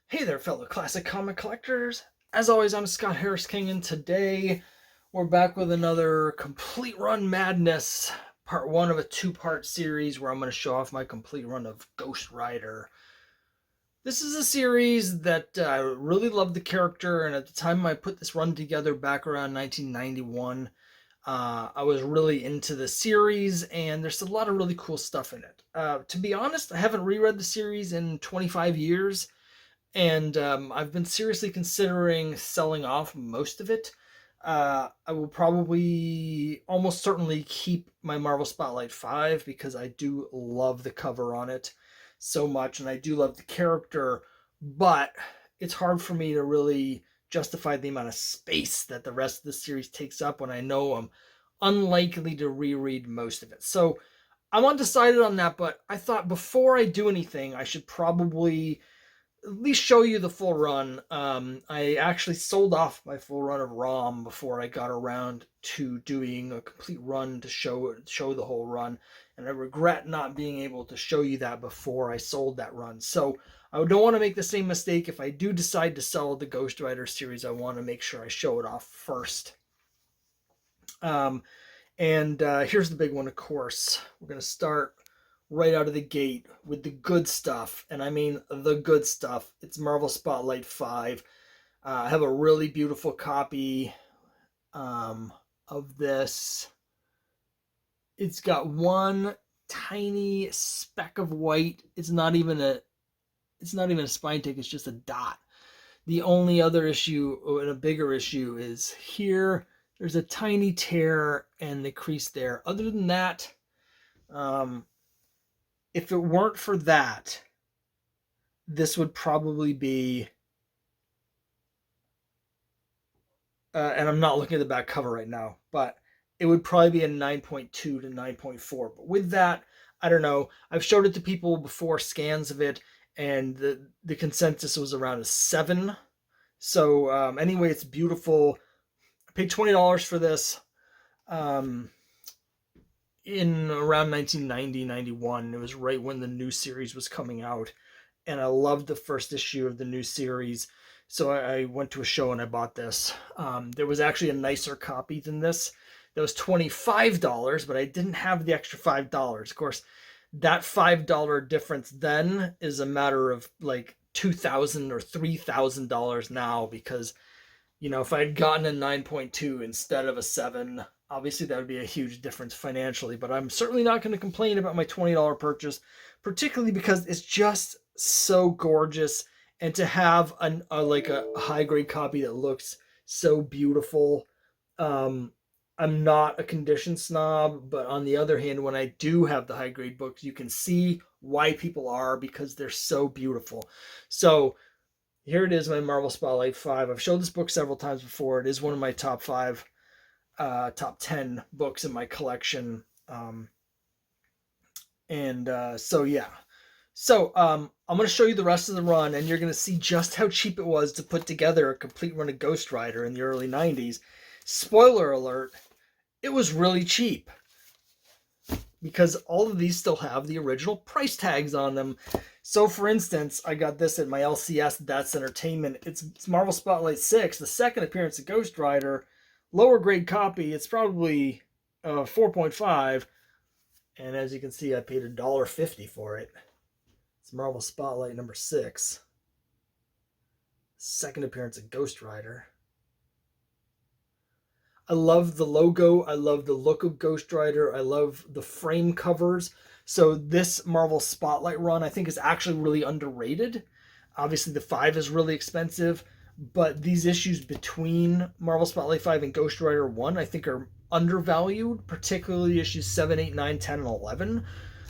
Hey there, fellow classic comic collectors. As always, I'm Scott Harris King, and today we're back with another Complete Run Madness, part one of a two-part series where I'm going to show off my complete run of Ghost Rider. This is a series that I really loved the character, and at the time I put this run together back around 1991, I was really into the series, and there's a lot of really cool stuff in it. To be honest, I haven't reread the series in 25 years, and I've been seriously considering selling off most of it. I will probably almost certainly keep my Marvel Spotlight 5 because I do love the cover on it so much and I do love the character, but it's hard for me to really justify the amount of space that the rest of the series takes up when I know I'm unlikely to reread most of it. So I'm undecided on that, but I thought before I do anything, I should probably at least show you the full run. I actually sold off my full run of ROM before I got around to doing a complete run to show the whole run, and I regret not being able to show you that before I sold that run. So I don't want to make the same mistake. If I do decide to sell the Ghost Rider series, I want to make sure I show it off first. Um, and Here's the big one, of course. We're going to start right out of the gate with the good stuff. And I mean the good stuff. It's Marvel Spotlight 5. I have a really beautiful copy of this. It's got one tiny speck of white. It's not even a spine tick, it's just a dot. The only other issue, and a bigger issue, is here. There's a tiny tear and the crease there. Other than that, um, if it weren't for that, this would probably be, and I'm not looking at the back cover right now, but it would probably be a 9.2 to 9.4. But with that, I don't know. I've showed it to people before, scans of it, and the consensus was around a 7. So anyway, it's beautiful. I paid $20 for this. Um, in around 1990, 91. It was right when the new series was coming out. And I loved the first issue of the new series. So I went to a show and I bought this. There was actually a nicer copy than this. That was $25, but I didn't have the extra $5. Of course, that $5 difference then is a matter of like $2,000 or $3,000 now, because if I had gotten a 9.2 instead of a 7, obviously that would be a huge difference financially, but I'm certainly not going to complain about my $20 purchase, particularly because it's just so gorgeous. And to have a high grade copy that looks so beautiful. Um, I'm not a condition snob, but on the other hand, when I do have the high grade books, you can see why people are, because they're so beautiful. So here it is, my Marvel Spotlight 5. I've showed this book several times before. It is one of my top 5, top 10 books in my collection. Yeah. I'm going to show you the rest of the run, and you're going to see just how cheap it was to put together a complete run of Ghost Rider in the early 90s. Spoiler alert, it was really cheap, because all of these still have the original price tags on them. So, for instance, I got this at my LCS, That's Entertainment. It's Marvel Spotlight 6, the second appearance of Ghost Rider. Lower grade copy, it's probably 4.5. And as you can see, I paid $1.50 for it. It's Marvel Spotlight number 6. Second appearance of Ghost Rider. I love the logo. I love the look of Ghost Rider. I love the frame covers. So this Marvel Spotlight run, I think, is actually really underrated. Obviously, the 5 is really expensive, but these issues between Marvel Spotlight 5 and Ghost Rider 1, I think, are undervalued, particularly issues 7, 8, 9, 10, and 11.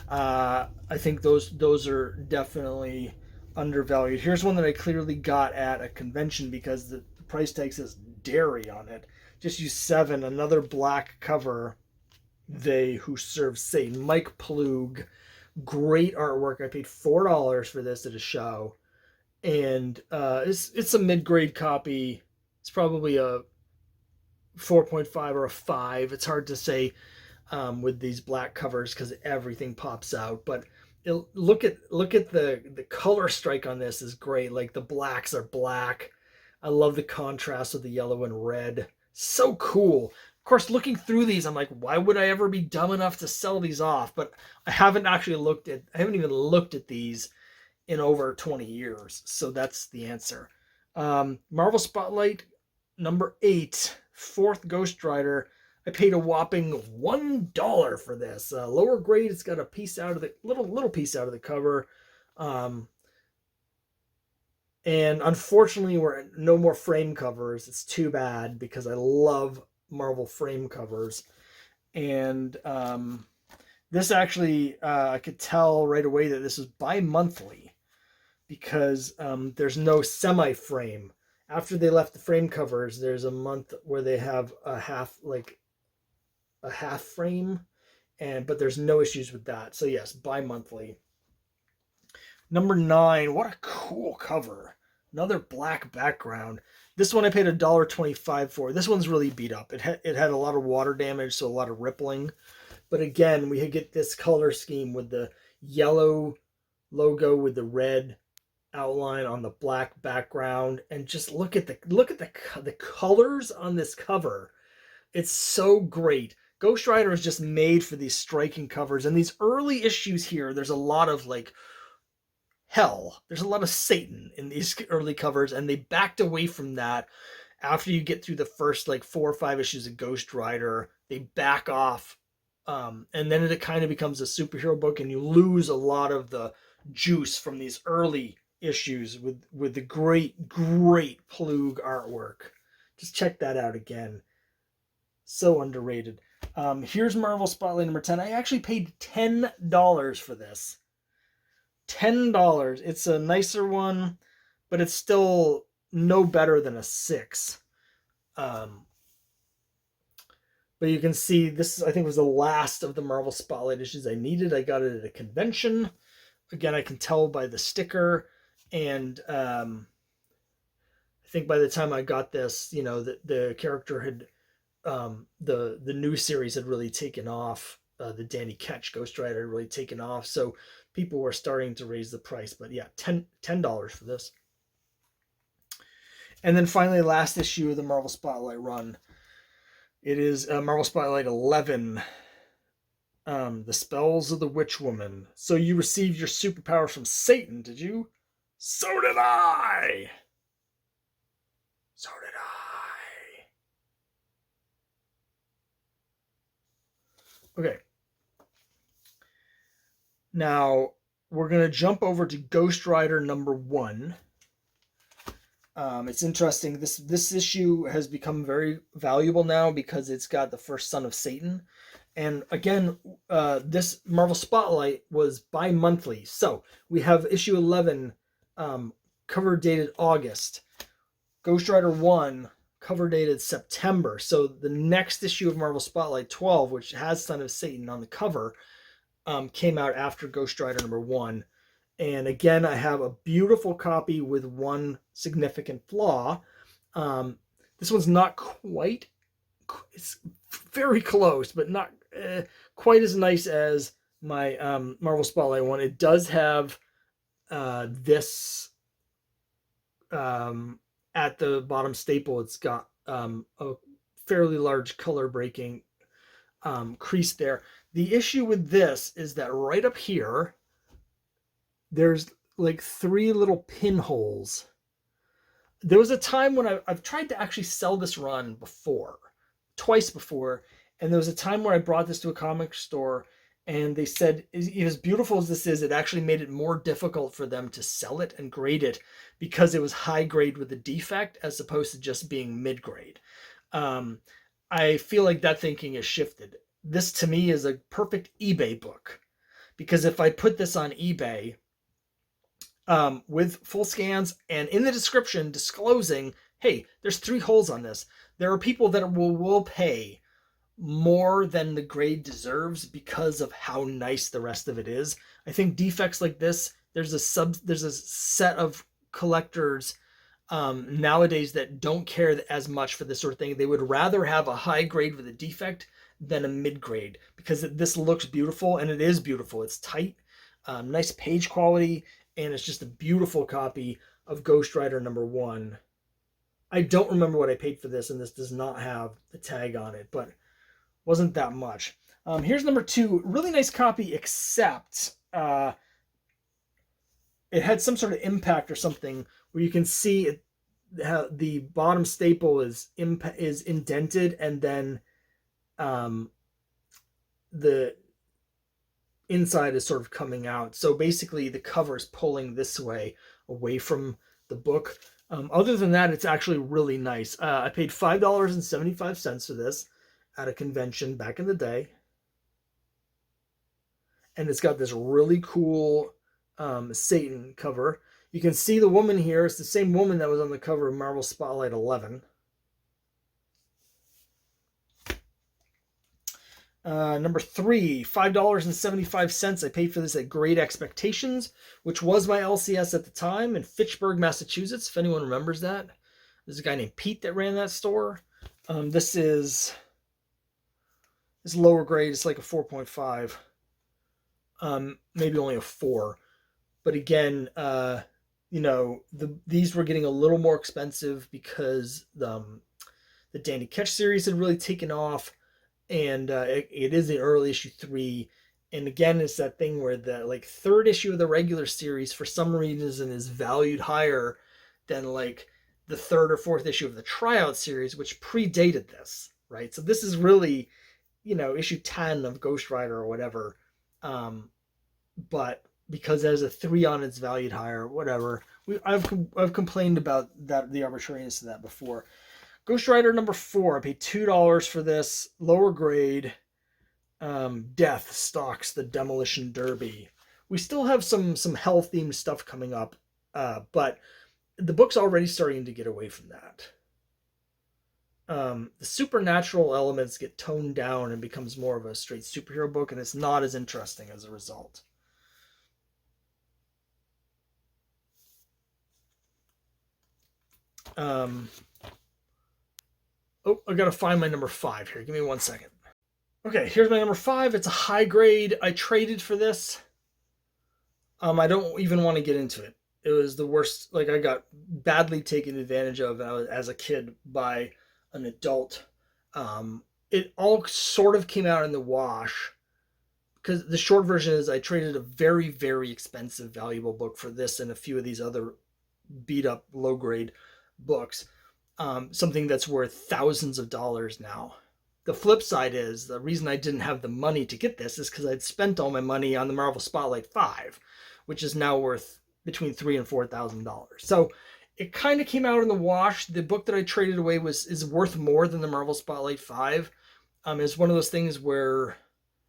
I think those are definitely undervalued. Here's one that I clearly got at a convention because the price tag says dairy on it. Just use 7, another black cover. They Who Serve Satan, Mike Plug. Great artwork. I paid $4 for this at a show, and it's a mid-grade copy. It's probably a 4.5 or a 5. It's hard to say with these black covers because everything pops out, but look at the color strike on this is great. Like the blacks are black. I love the contrast of the yellow and red. So cool. Of course, looking through these, I'm like, why would I ever be dumb enough to sell these off? But I haven't even looked at these in over 20 years. So that's the answer. Marvel Spotlight number 8, fourth Ghost Rider. I paid a whopping $1 for this. Lower grade. It's got a piece out of the little piece out of the cover. And unfortunately, we're no more frame covers. It's too bad because I love Marvel frame covers. And this actually, I could tell right away that this is bi-monthly because there's no semi-frame. After they left the frame covers, there's a month where they have a half frame, but there's no issues with that. So yes, bi-monthly. Number 9, what a cool cover. Another black background. This one I paid $1.25 for. This one's really beat up. It had a lot of water damage, so a lot of rippling. But again, we get this color scheme with the yellow logo with the red outline on the black background, and just look at the colors on this cover. It's so great. Ghost Rider is just made for these striking covers, and these early issues here, there's a lot of like hell. There's a lot of Satan in these early covers, and they backed away from that after you get through the first like 4 or 5 issues of Ghost Rider. They back off, and then it kind of becomes a superhero book, and you lose a lot of the juice from these early issues with the great Plug artwork. Just check that out again. So underrated. Here's Marvel Spotlight number 10. I actually paid $10 for this. $10. It's a nicer one, but it's still no better than a 6. But you can see this, I think, was the last of the Marvel Spotlight issues I needed. I got it at a convention. Again, I can tell by the sticker. And I think by the time I got this, the character had, the new series had really taken off. The Danny Ketch Ghost Rider had really taken off. So people were starting to raise the price. But yeah, $10 for this. And then finally, last issue of the Marvel Spotlight run. It is Marvel Spotlight 11. The Spells of the Witch Woman. So you received your superpower from Satan, did you? So did I! So did I. Okay. Now, we're going to jump over to Ghost Rider number 1. It's interesting. This issue has become very valuable now because it's got the first son of Satan. And again, this Marvel Spotlight was bi-monthly. So we have issue 11, cover dated August. Ghost Rider 1, cover dated September. So the next issue of Marvel Spotlight 12, which has Son of Satan on the cover, came out after Ghost Rider number 1. And again, I have a beautiful copy with one significant flaw. This one's not quite, it's very close, but not quite as nice as my Marvel Spotlight one. It does have this at the bottom staple. It's got a fairly large color breaking crease there. The issue with this is that right up here, there's like 3 little pinholes. There was a time when I've tried to actually sell this run before, twice before, and there was a time where I brought this to a comic store and they said, as beautiful as this is, it actually made it more difficult for them to sell it and grade it because it was high grade with a defect as opposed to just being mid grade. I feel like that thinking has shifted. This to me is a perfect eBay book because if I put this on eBay, with full scans and in the description disclosing, hey, there's 3 holes on this. There are people that will pay more than the grade deserves because of how nice the rest of it is. I think defects like this, there's a set of collectors nowadays that don't care as much for this sort of thing. They would rather have a high grade with a defect than a mid grade because this looks beautiful, and it is beautiful. It's tight. Nice page quality, and it's just a beautiful copy of Ghost Rider #1. I don't remember what I paid for this, and this does not have the tag on it, but wasn't that much. Here's #2. Really nice copy, except it had some sort of impact or something where you can see it, how the bottom staple is indented, and then the inside is sort of coming out. So basically the cover is pulling this way away from the book. Other than that, it's actually really nice. I paid $5.75 for this at a convention back in the day. And it's got this really cool Satan cover. You can see the woman here. It's the same woman that was on the cover of Marvel Spotlight 11. #3, $5.75. I paid for this at Great Expectations, which was my LCS at the time in Fitchburg, Massachusetts, if anyone remembers that. There's a guy named Pete that ran that store. This is lower grade. It's like a 4.5. Maybe only a 4. But again, these were getting a little more expensive because the Danny Ketch series had really taken off. And it is the early issue 3, and again, it's that thing where the third issue of the regular series for some reason is valued higher than like the third or fourth issue of the tryout series, which predated this, right? So this is really, issue 10 of Ghost Rider or whatever, but because there's a 3 on it's valued higher, whatever. I've complained about that, the arbitrariness of that before. Ghost Rider #4, I paid $2 for this, lower grade. Death stalks the Demolition Derby. We still have some hell-themed stuff coming up, but the book's already starting to get away from that. The supernatural elements get toned down and becomes more of a straight superhero book, and it's not as interesting as a result. Oh, I gotta find my #5 here. Give me 1 second. Okay, here's my #5. It's a high grade. I traded for this. I don't even want to get into it. It was the worst. Like, I got badly taken advantage of as a kid by an adult. It all sort of came out in the wash, because the short version is I traded a very, very expensive, valuable book for this and a few of these other beat up, low grade books. Something that's worth thousands of dollars now. The flip side is the reason I didn't have the money to get this is because I'd spent all my money on the Marvel Spotlight 5, which is now worth between $3,000 and $4,000. So it kind of came out in the wash. The book that I traded away is worth more than the Marvel Spotlight 5. It's one of those things where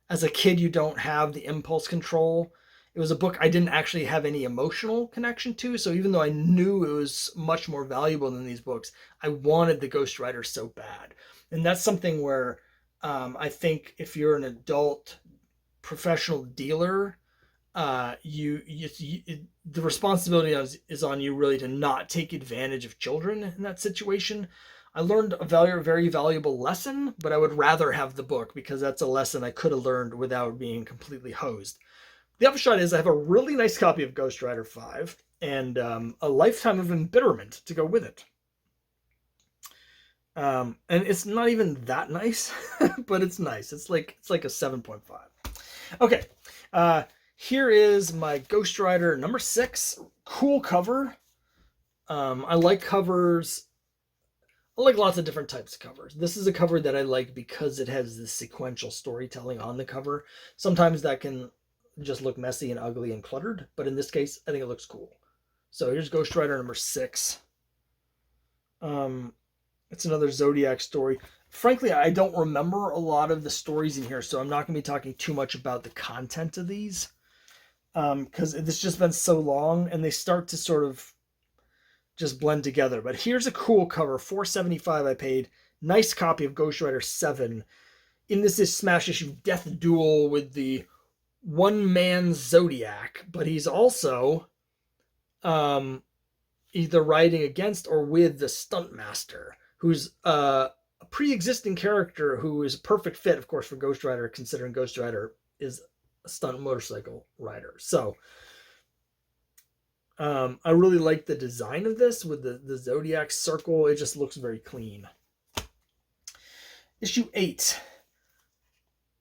as a kid you don't have the impulse control. It was a book I didn't actually have any emotional connection to, so even though I knew it was much more valuable than these books, I wanted the Ghost Rider so bad. And that's something where I think if you're an adult professional dealer, the responsibility is on you really to not take advantage of children in that situation. I learned a very valuable lesson, but I would rather have the book because that's a lesson I could have learned without being completely hosed. The upshot is I have a really nice copy of Ghost Rider 5 and a lifetime of embitterment to go with it. And it's not even that nice, but it's nice. It's like a 7.5. Okay, here is my Ghost Rider #6. Cool cover. I like covers. I like lots of different types of covers. This is a cover that I like because it has this sequential storytelling on the cover. Sometimes that can just look messy and ugly and cluttered, but in this case, I think it looks cool. So here's Ghost Rider #6. It's another Zodiac story. Frankly, I don't remember a lot of the stories in here, so I'm not going to be talking too much about the content of these, because it's just been so long, and they start to sort of just blend together. But here's a cool cover, $4.75 I paid. Nice copy of Ghost Rider 7. In this is Smash Issue Death Duel with the one-man Zodiac, but he's also either riding against or with the Stuntmaster, who's a pre-existing character who is a perfect fit, of course, for Ghost Rider, considering Ghost Rider is stunt motorcycle rider. So I really like the design of this with the Zodiac circle. It just looks very clean. Issue 8,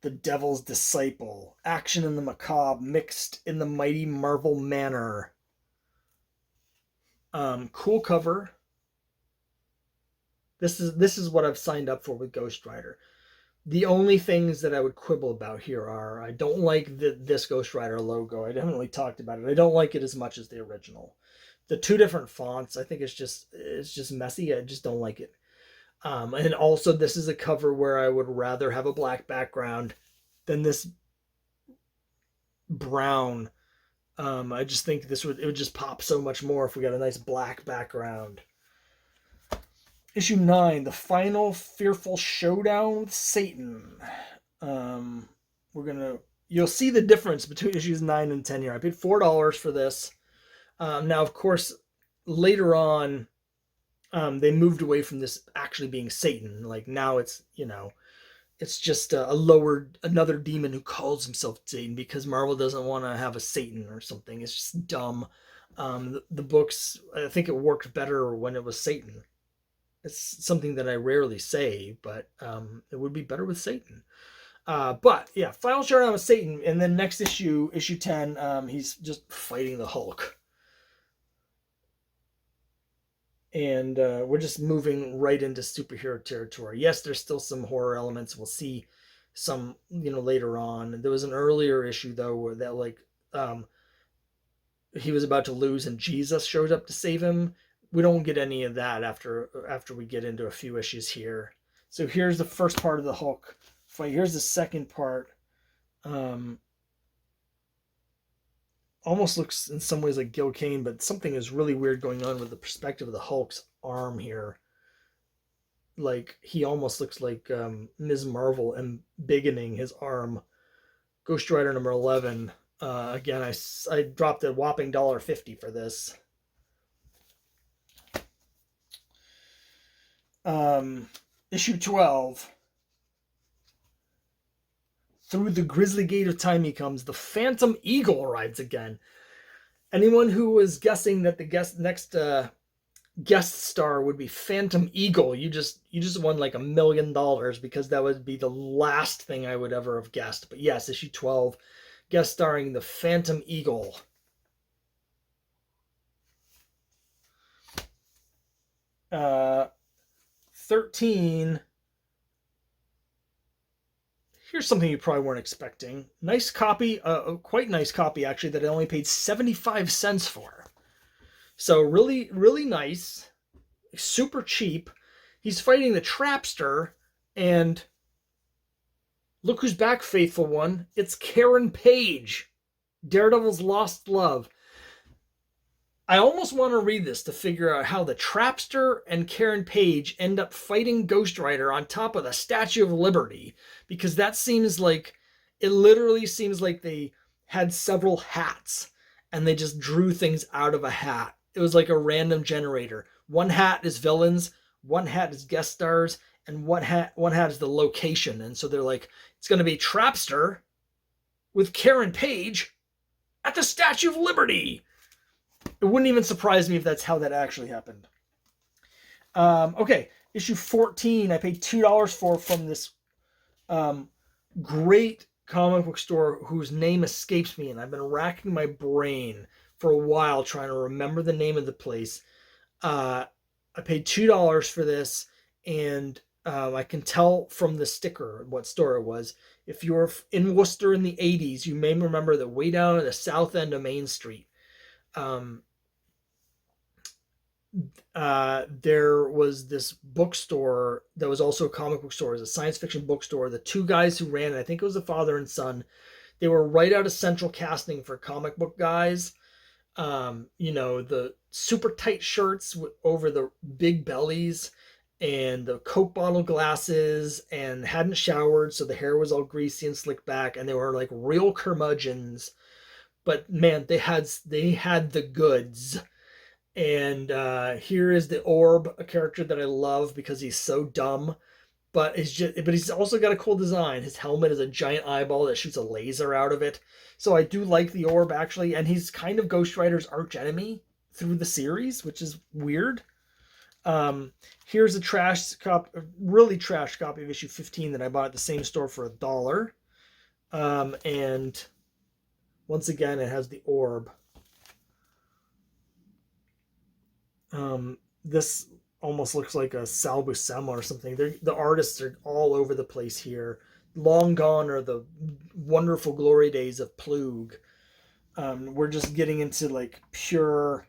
The Devil's Disciple. Action in the macabre mixed in the mighty Marvel manner. Cool cover. This is what I've signed up for with Ghost Rider. The only things that I would quibble about here are I don't like this Ghost Rider logo. I haven't really talked about it. I don't like it as much as the original. The two different fonts, I think it's just messy. I just don't like it. And also, this is a cover where I would rather have a black background than this brown. I just think it would just pop so much more if we got a nice black background. Issue 9, The Final Fearful Showdown with Satan. You'll see the difference between issues 9 and 10 here. I paid $4 for this. Now, of course, later on, they moved away from this actually being Satan. Like now it's, it's just another demon who calls himself Satan because Marvel doesn't want to have a Satan or something. It's just dumb. The books, I think it worked better when it was Satan. It's something that I rarely say, but it would be better with Satan. But yeah, Final Showdown with Satan. And then next issue 10, he's just fighting the Hulk. And we're just moving right into superhero territory. Yes, there's still some horror elements. We'll see some, later on. There was an earlier issue, though, where that, he was about to lose and Jesus showed up to save him. We don't get any of that after we get into a few issues here. So here's the first part of the Hulk fight. Here's the second part. Almost looks in some ways like Gil Kane, but something is really weird going on with the perspective of the Hulk's arm here. Like he almost looks like Ms. Marvel embiggening his arm. Ghost Rider number 11. Again, I dropped a whopping $1.50 for this. Issue 12. Through the grisly gate of time he comes. The Phantom Eagle arrives again. Anyone who was guessing that the next guest star would be Phantom Eagle, you just won like $1 million because that would be the last thing I would ever have guessed. But yes, issue 12, guest starring the Phantom Eagle. Uh, 13. Here's something you probably weren't expecting. Nice copy, quite nice copy actually, that I only paid 75 cents for. So really, really nice, super cheap. He's fighting the Trapster, and look who's back, faithful one. It's Karen Page, Daredevil's lost love. I almost want to read this to figure out how the Trapster and Karen Page end up fighting Ghost Rider on top of the Statue of Liberty, because that seems like, it literally seems like they had several hats and they just drew things out of a hat. It was like a random generator. One hat is villains, one hat is guest stars, and one hat is the location. And so they're like, it's going to be Trapster with Karen Page at the Statue of Liberty. It wouldn't even surprise me if that's how that actually happened. Okay, issue 14, I paid $2 for from this great comic book store whose name escapes me, and I've been racking my brain for a while trying to remember the name of the place. I paid $2 for this, and I can tell from the sticker what store it was. If you're in Worcester in the 80s, you may remember that way down at the south end of Main Street, there was this bookstore that was also a comic book store. It was a science fiction bookstore. The two guys who ran it, I think it was a father and son, they were right out of central casting for comic book guys. The super tight shirts over the big bellies and the Coke bottle glasses, and hadn't showered, so the hair was all greasy and slicked back, and they were like real curmudgeons. But man, they had the goods. And here is the Orb, a character that I love because he's so dumb, but he's also got a cool design. His helmet is a giant eyeball that shoots a laser out of it. So I do like the orb, actually, and he's kind of Ghost Rider's arch enemy through the series, which is weird. Here's a really trash copy of issue 15 that I bought at the same store for $1. And once again, it has the orb. This almost looks like a Sal Buscema or something. The artists are all over the place here. Long gone are the wonderful glory days of Plug. We're just getting into like pure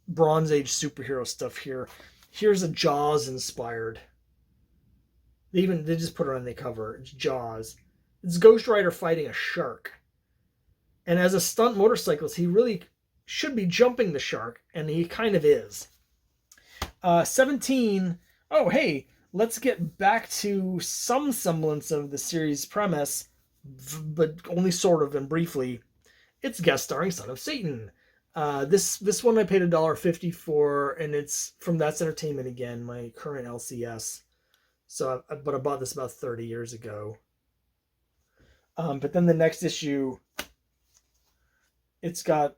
Bronze Age superhero stuff here. Here's a Jaws inspired. They just put it on the cover. It's Jaws. It's Ghost Rider fighting a shark. And as a stunt motorcyclist, he really should be jumping the shark, and he kind of is. 17. Oh, hey, let's get back to some semblance of the series premise, but only sort of and briefly. It's guest starring Son of Satan. This one I paid $1.50 for, and it's from That's Entertainment again, my current LCS. So, but I bought this about 30 years ago. But then the next issue, it's got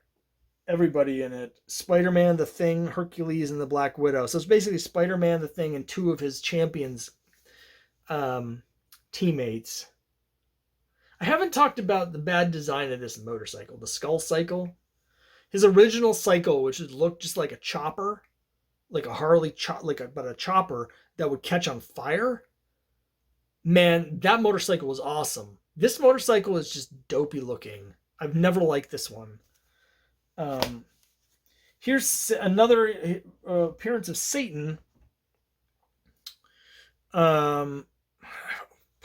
everybody in it. Spider-Man, the Thing, Hercules, and the Black Widow. So it's basically Spider-Man, the Thing, and two of his champions teammates. I haven't talked about the bad design of this motorcycle, the Skull Cycle. His original cycle, which looked just like a chopper, like a Harley, but a chopper that would catch on fire. Man, that motorcycle was awesome. This motorcycle is just dopey looking. I've never liked this one. Here's another appearance of Satan. Part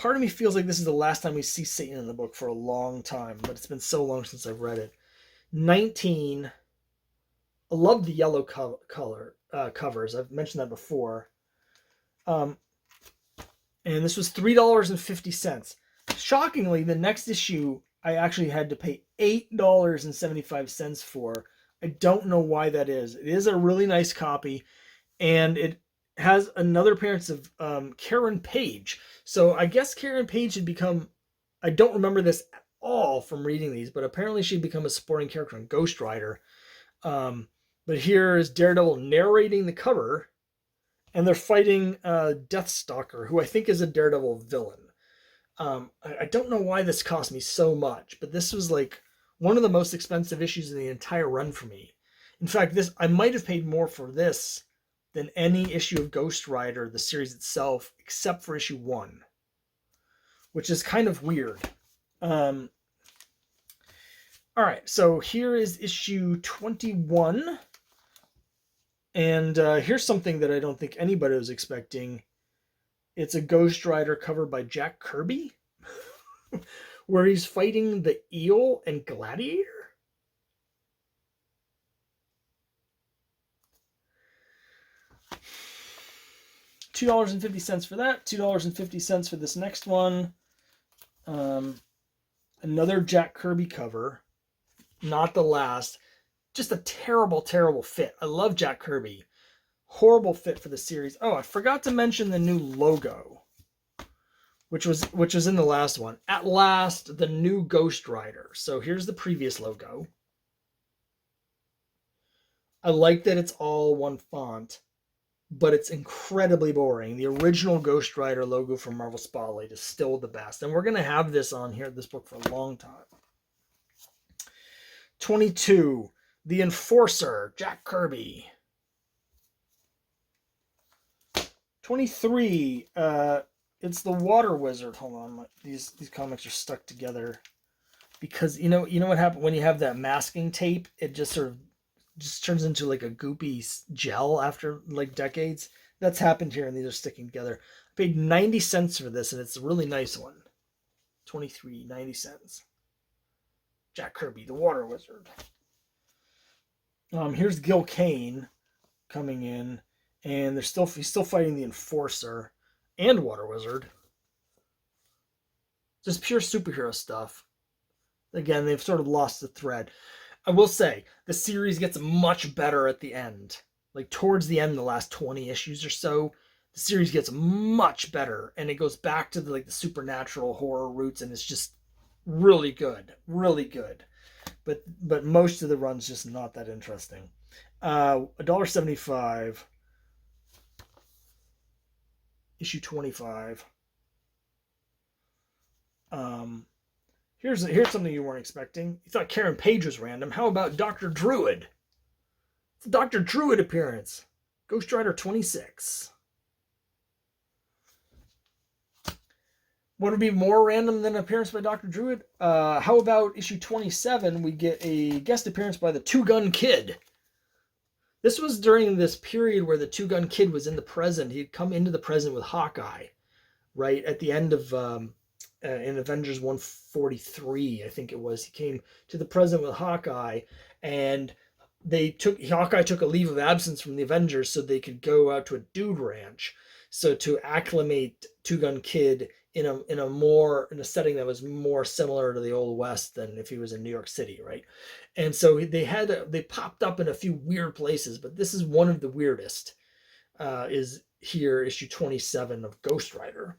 of me feels like this is the last time we see Satan in the book for a long time, but it's been so long since I've read it. 19. I love the yellow color covers. I've mentioned that before. And this was $3.50. Shockingly, the next issue I actually had to pay $8.75 for. I don't know why that is. It is a really nice copy, and it has another appearance of Karen Page. So I guess Karen Page had become, I don't remember this at all from reading these, but apparently she'd become a supporting character in Ghost Rider. But here is Daredevil narrating the cover, and they're fighting Deathstalker, who I think is a Daredevil villain. I don't know why this cost me so much, but this was like one of the most expensive issues in the entire run for me. In fact, I might have paid more for this than any issue of Ghost Rider, the series itself, except for issue 1, which is kind of weird. All right, so here is issue 21. And here's something that I don't think anybody was expecting. It's a Ghost Rider cover by Jack Kirby, where he's fighting the Eel and Gladiator. $2.50 for that. $2.50 for this next one. Another Jack Kirby cover. Not the last. Just a terrible, terrible fit. I love Jack Kirby. Horrible fit for the series. Oh, I forgot to mention the new logo, which was in the last one. At last, the new Ghost Rider. So here's the previous logo. I like that it's all one font, but it's incredibly boring. The original Ghost Rider logo from Marvel Spotlight is still the best, and we're going to have this on here, this book, for a long time. 22, The Enforcer, Jack Kirby. 23, it's the Water Wizard. Hold on, these comics are stuck together because you know what happened when you have that masking tape? It just sort of turns into like a goopy gel after like decades. That's happened here, and these are sticking together. I paid 90 cents for this, and it's a really nice one. 23, 90 cents. Jack Kirby, the Water Wizard. Here's Gil Kane coming in, and he's still fighting the Enforcer and Water Wizard. Just pure superhero stuff. Again, they've sort of lost the thread. I will say, the series gets much better at the end. Like, towards the end, the last 20 issues or so, the series gets much better, and it goes back to the supernatural horror roots, and it's just really good, really good. But most of the run's just not that interesting. $1.75, issue 25. Here's something you weren't expecting. You thought Karen Page was random. How about Dr. Druid? It's a Dr. Druid appearance. Ghost Rider 26. What would be more random than an appearance by Dr. Druid? How about issue 27? We get a guest appearance by the Two Gun Kid. This was during this period where the Two Gun Kid was in the present. He'd come into the present with Hawkeye, right at the end of in Avengers 143, I think it was. He came to the present with Hawkeye, and Hawkeye took a leave of absence from the Avengers so they could go out to a dude ranch. So to acclimate Two Gun Kid in a setting that was more similar to the Old West than if he was in New York City, right? And so they popped up in a few weird places, but this is one of the weirdest. Is here, issue 27 of Ghost Rider.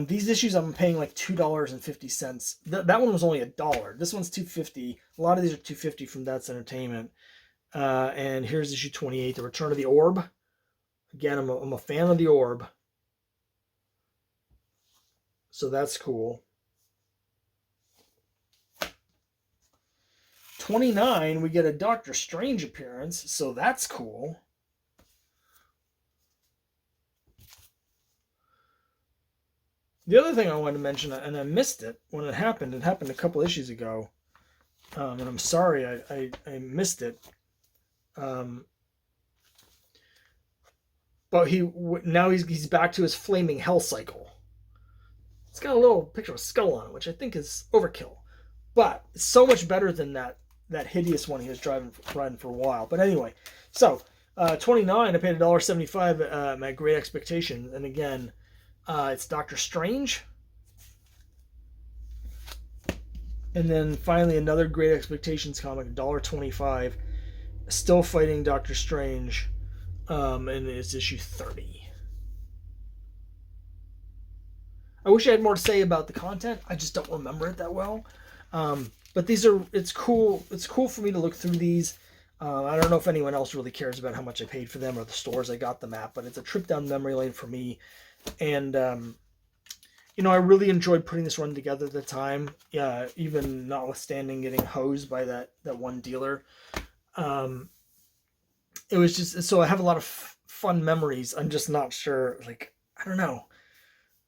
These issues I'm paying like $2.50. That one was only $1. This one's $2.50. A lot of these are $2.50 from That's Entertainment. And here's issue 28, The Return of the Orb. Again, I'm a fan of the Orb, so that's cool. 29, we get a Doctor Strange appearance, so that's cool. The other thing I wanted to mention, and I missed it when it happened a couple issues ago, and I'm sorry I missed it. But now he's back to his flaming hell cycle. It's got a little picture of a skull on it, which I think is overkill. But it's so much better than that hideous one he was riding for a while. But anyway, so 29, I paid $1.75 my Great Expectation. And again, it's Doctor Strange. And then finally another Great Expectations comic, $1.25. Still fighting Doctor Strange. And it's issue 30. I wish I had more to say about the content. I just don't remember it that well. But it's cool. It's cool for me to look through these. I don't know if anyone else really cares about how much I paid for them or the stores I got them at, but it's a trip down memory lane for me. And, I really enjoyed putting this run together at the time, even notwithstanding getting hosed by that one dealer. It was just, so I have a lot of fun memories. I'm just not sure, I don't know.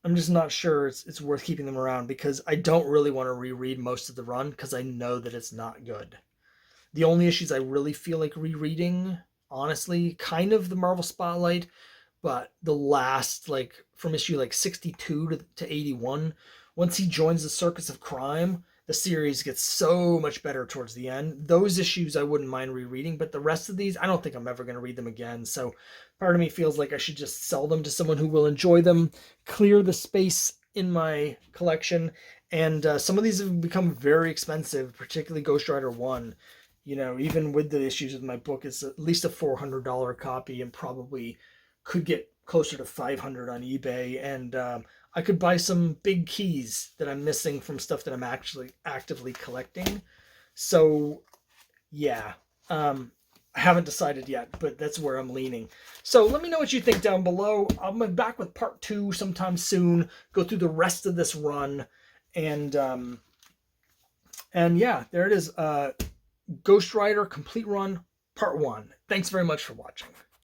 I'm just not sure it's worth keeping them around because I don't really want to reread most of the run because I know that it's not good. The only issues I really feel like rereading, honestly, kind of the Marvel Spotlight, but the last, from issue 62 to 81, once he joins the Circus of Crime, the series gets so much better towards the end. Those issues I wouldn't mind rereading, but the rest of these, I don't think I'm ever going to read them again. So part of me feels like I should just sell them to someone who will enjoy them, clear the space in my collection. And some of these have become very expensive, particularly Ghost Rider 1. Even with the issues of my book, it's at least a $400 copy and probably could get closer to $500 on eBay. And I could buy some big keys that I'm missing from stuff that I'm actually actively collecting. So, yeah. I haven't decided yet, but that's where I'm leaning. So let me know what you think down below. I'll be back with part 2 sometime soon. Go through the rest of this run. And yeah, there it is. Ghost Rider Complete Run Part 1. Thanks very much for watching.